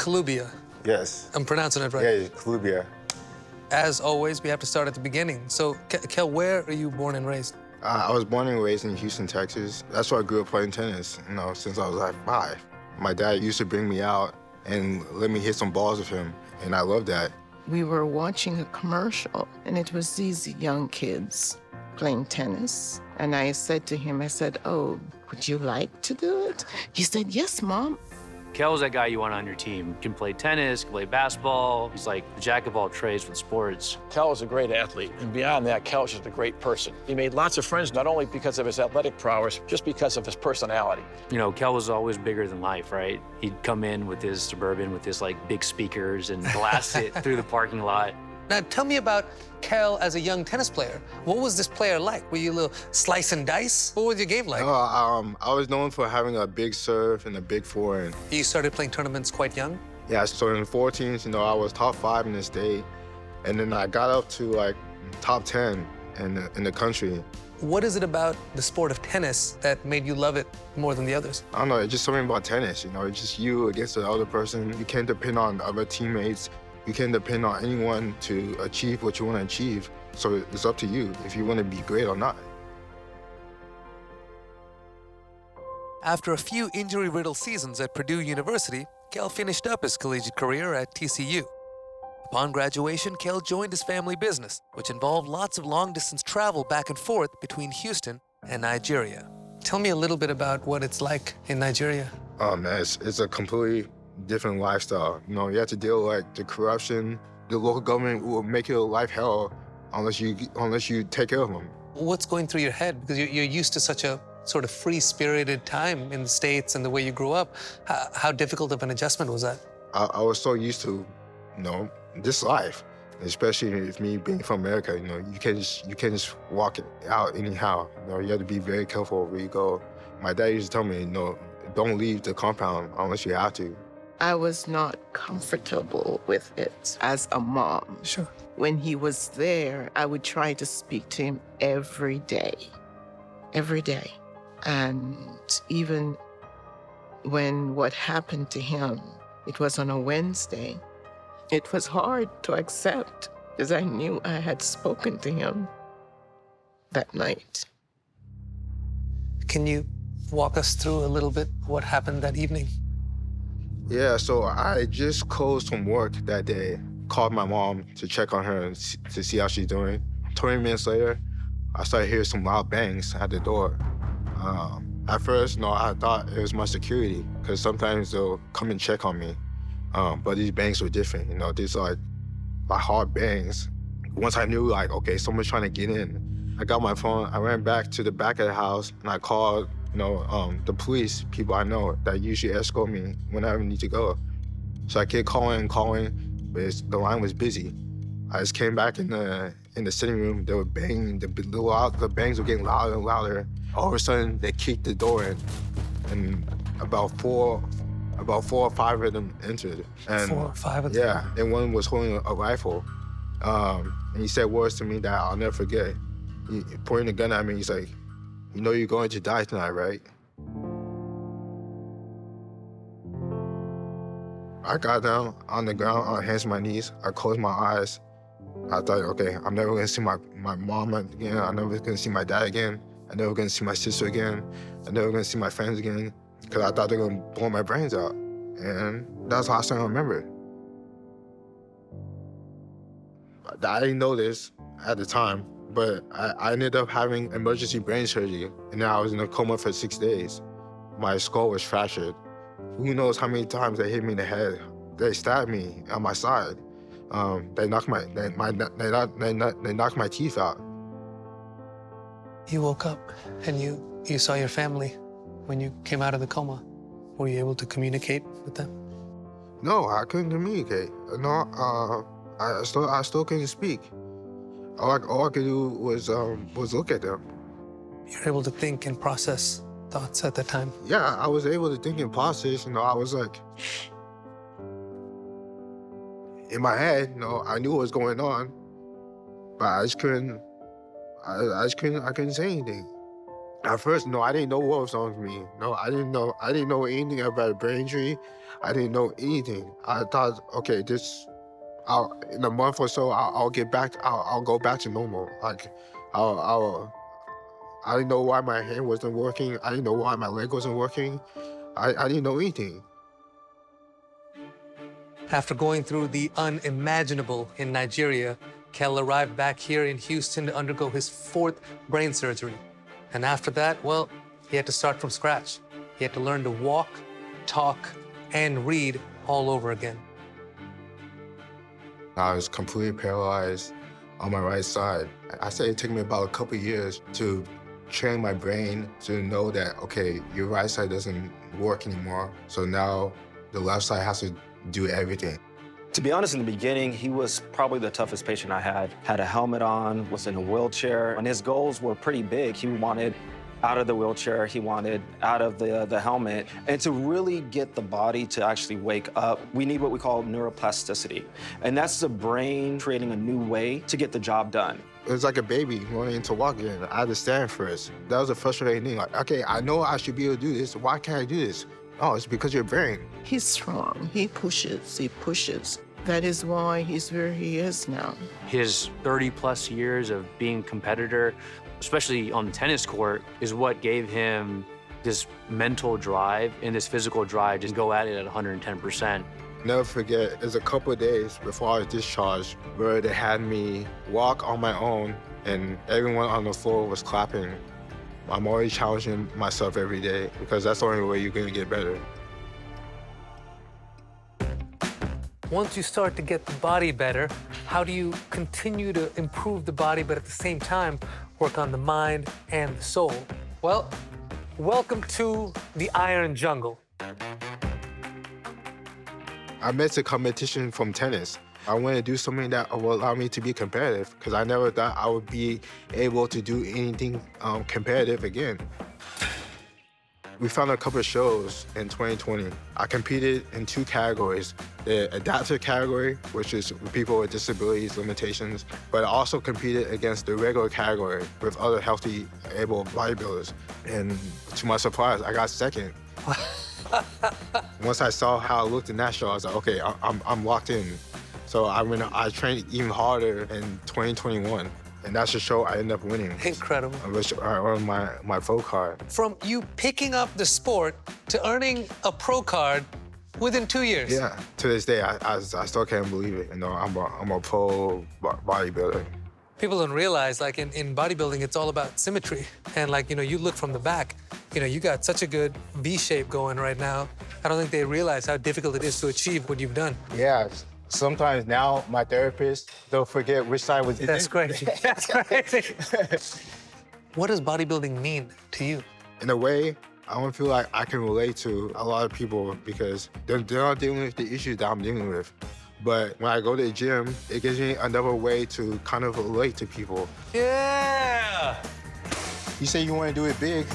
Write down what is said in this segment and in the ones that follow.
Kelubia. Yes. I'm pronouncing it right. Yeah, Kelubia. As always, we have to start at the beginning. So, Kel, where are you born and raised? I was born and raised in Houston, Texas. That's where I grew up playing tennis, since I was like 5. My dad used to bring me out and let me hit some balls with him, and I loved that. We were watching a commercial, and it was these young kids playing tennis. And I said to him, I said, "Oh, would you like to do it?" He said, "Yes, Mom." Kel's that guy you want on your team. Can play tennis, can play basketball. He's like the jack of all trades with sports. Kel is a great athlete, and beyond that, Kel is just a great person. He made lots of friends, not only because of his athletic prowess, just because of his personality. You know, Kel was always bigger than life, right? He'd come in with his Suburban with his like big speakers and blast it through the parking lot. Now, tell me about Kel as a young tennis player. What was this player like? Were you a little slice and dice? What was your game like? I was known for having a big serve and a big forehand. You started playing tournaments quite young? Yeah, so in the 14s, I was top 5 in the state, and then I got up to like top 10 in the country. What is it about the sport of tennis that made you love it more than the others? I don't know, it's just something about tennis, It's just you against the other person. You can't depend on other teammates. You can't depend on anyone to achieve what you want to achieve. So it's up to you if you want to be great or not. After a few injury-riddled seasons at Purdue University, Kel finished up his collegiate career at TCU. Upon graduation, Kel joined his family business, which involved lots of long-distance travel back and forth between Houston and Nigeria. Tell me a little bit about what it's like in Nigeria. Oh man, it's a completely different lifestyle. You have to deal with the corruption. The local government will make your life hell unless you take care of them. What's going through your head? Because you're used to such a sort of free-spirited time in the States and the way you grew up. How difficult of an adjustment was that? I was so used to, this life, especially with me being from America. You can't just walk out anyhow. You have to be very careful where you go. My dad used to tell me, don't leave the compound unless you have to. I was not comfortable with it as a mom. Sure. When he was there, I would try to speak to him every day. And even when what happened to him, it was on a Wednesday, it was hard to accept because I knew I had spoken to him that night. Can you walk us through a little bit what happened that evening? Yeah, so I just closed from work that day, called my mom to check on her and to see how she's doing. 20 minutes later, I started hearing some loud bangs at the door. At first, I thought it was my security, because sometimes they'll come and check on me. But these bangs were different, these are like hard bangs. Once I knew, okay, someone's trying to get in, I got my phone, I ran back to the back of the house, and I called the police, people I know that usually escort me whenever I need to go. So I kept calling, but the line was busy. I just came back in the sitting room, they were banging, the bangs were getting louder and louder. All of a sudden, they kicked the door in, and about four or five of them entered. And 4 or 5 of them? Yeah, and one was holding a rifle. And he said words to me that I'll never forget. He pointing a gun at me, he's like, "You're going to die tonight, right?" I got down on the ground, on hands and my knees. I closed my eyes. I thought, okay, I'm never gonna see my mom again. I'm never gonna see my dad again. I'm never gonna see my sister again. I'm never gonna see my friends again. Because I thought they were gonna blow my brains out. And that's the last thing I remember. I didn't know this at the time, but I ended up having emergency brain surgery, and then I was in a coma for 6 days. My skull was fractured. Who knows how many times they hit me in the head. They stabbed me on my side. They knocked my teeth out. You woke up and you saw your family when you came out of the coma. Were you able to communicate with them? No, I couldn't communicate. No, I still couldn't speak. All I could do was look at them. You're able to think and process thoughts at the time? Yeah, I was able to think and process. I was like, in my head, I knew what was going on, but I couldn't say anything. At first, no, I didn't know what was wrong with me. No, I didn't know anything about a brain injury. I didn't know anything. I thought, okay, in a month or so, I'll get back. I'll go back to normal. Like, I didn't know why my hand wasn't working. I didn't know why my leg wasn't working. I didn't know anything. After going through the unimaginable in Nigeria, Kel arrived back here in Houston to undergo his 4th brain surgery. And after that, well, he had to start from scratch. He had to learn to walk, talk, and read all over again. I was completely paralyzed on my right side. I said it took me about a couple of years to train my brain to know that, okay, your right side doesn't work anymore. So now the left side has to do everything. To be honest, in the beginning, he was probably the toughest patient I had. Had a helmet on, was in a wheelchair, and his goals were pretty big. He wanted out of the wheelchair, he wanted out of the helmet. And to really get the body to actually wake up, we need what we call neuroplasticity. And that's the brain creating a new way to get the job done. It was like a baby wanting to walk again. I had to stand first. That was a frustrating thing. Like, okay, I know I should be able to do this. Why can't I do this? Oh, it's because of your brain. He's strong. He pushes. That is why he's where he is now. His 30-plus years of being a competitor, especially on the tennis court, is what gave him this mental drive and this physical drive to go at it at 110%. Never forget, there's a couple of days before I was discharged where they had me walk on my own and everyone on the floor was clapping. I'm always challenging myself every day because that's the only way you're gonna get better. Once you start to get the body better, how do you continue to improve the body, but at the same time, work on the mind and the soul? Well, welcome to the Iron Jungle. I missed a competition from tennis. I want to do something that will allow me to be competitive because I never thought I would be able to do anything competitive again. We found a couple of shows in 2020. I competed in 2 categories. The adaptive category, which is people with disabilities, limitations, but I also competed against the regular category with other healthy, able bodybuilders. And to my surprise, I got second. Once I saw how I looked in that show, I was like, okay, I'm locked in. So I trained even harder in 2021. And that's the show I ended up winning. Incredible. Which I earned my pro card. From you picking up the sport to earning a pro card within 2 years. Yeah, to this day, I still can't believe it. You know, I'm a pro bodybuilder. People don't realize, like in bodybuilding, it's all about symmetry. And like, you look from the back, you got such a good V shape going right now. I don't think they realize how difficult it is to achieve what you've done. Yeah. Sometimes now, my therapist, they'll forget which side was it. That's crazy. That's crazy. What does bodybuilding mean to you? In a way, I don't feel like I can relate to a lot of people because they're not dealing with the issues that I'm dealing with. But when I go to the gym, it gives me another way to kind of relate to people. Yeah! You say you want to do it big.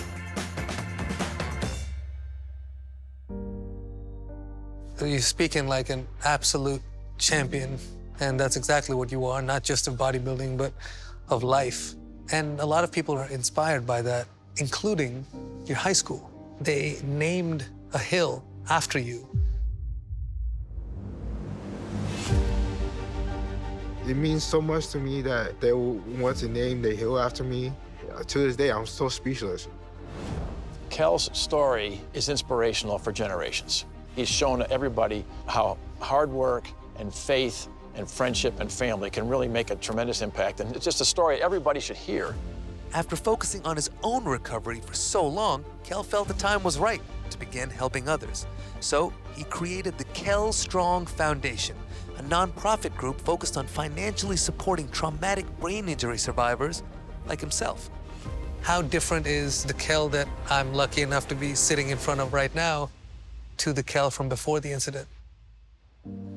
You're speaking like an absolute champion, and that's exactly what you are, not just of bodybuilding, but of life. And a lot of people are inspired by that, including your high school. They named a hill after you. It means so much to me that they want to name the hill after me. To this day, I'm so speechless. Kel's story is inspirational for generations. He's shown everybody how hard work and faith and friendship and family can really make a tremendous impact. And it's just a story everybody should hear. After focusing on his own recovery for so long, Kel felt the time was right to begin helping others. So he created the Kel Strong Foundation, a nonprofit group focused on financially supporting traumatic brain injury survivors like himself. How different is the Kel that I'm lucky enough to be sitting in front of right now to the Kel from before the incident?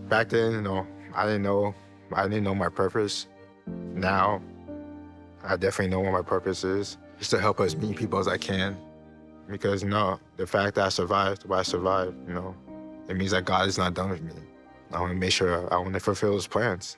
Back then, I didn't know my purpose. Now, I definitely know what my purpose is. Just to help as many people as I can. Because, the fact that I survived, why I survived, it means that God is not done with me. I want to make sure I want to fulfill his plans.